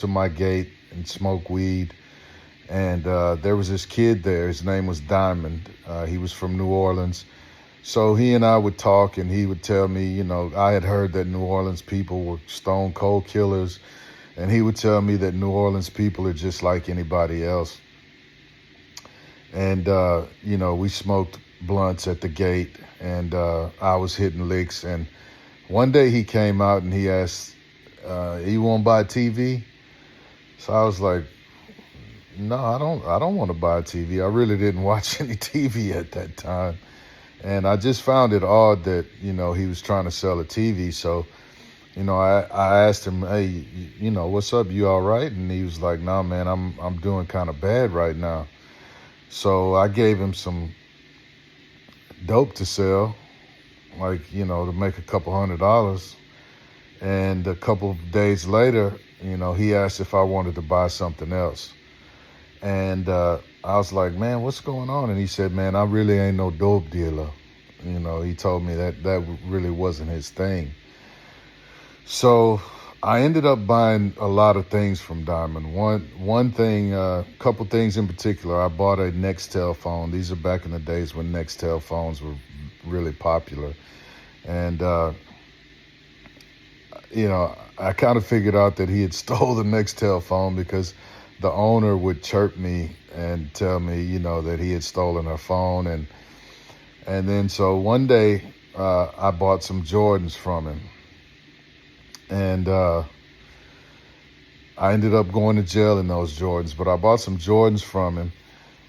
to my gate and smoke weed. And there was this kid there. His name was Diamond. He was from New Orleans. So he and I would talk, and he would tell me, I had heard that New Orleans people were stone cold killers. And he would tell me that New Orleans people are just like anybody else. And, we smoked blunts at the gate, and I was hitting licks. And one day he came out and he asked, you want to buy a TV? So I was like, no, I don't want to buy a TV. I really didn't watch any TV at that time. And I just found it odd that, he was trying to sell a TV. So, I asked him, hey, what's up? You all right? And he was like, nah, man, I'm doing kind of bad right now. So I gave him some dope to sell, like, to make a couple $100. And a couple of days later, he asked if I wanted to buy something else. And I was like, man, what's going on? And he said, man, I really ain't no dope dealer. He told me that really wasn't his thing. So I ended up buying a lot of things from Diamond. One thing, couple things in particular, I bought a Nextel phone. These are back in the days when Nextel phones were really popular. And, I kind of figured out that he had stole the Nextel phone because the owner would chirp me and tell me, that he had stolen her phone. And then so one day I bought some Jordans from him. And I ended up going to jail in those Jordans, but I bought some Jordans from him.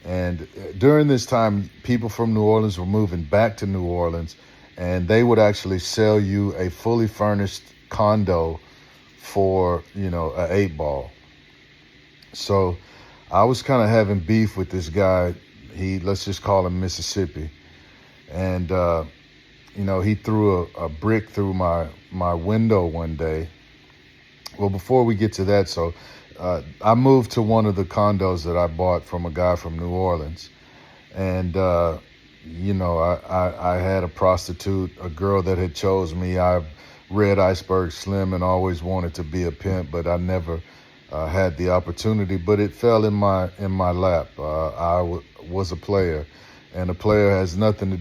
And during this time, people from New Orleans were moving back to New Orleans, and they would actually sell you a fully furnished condo for, an 8-ball. So I was kind of having beef with this guy. Let's just call him Mississippi. And, he threw a brick through my window one day. Well, before we get to that, so I moved to one of the condos that I bought from a guy from New Orleans. And, I had a prostitute, a girl that had chose me. I read Iceberg Slim and always wanted to be a pimp, but I never had the opportunity. But it fell in my lap. I was a player, and a player has nothing to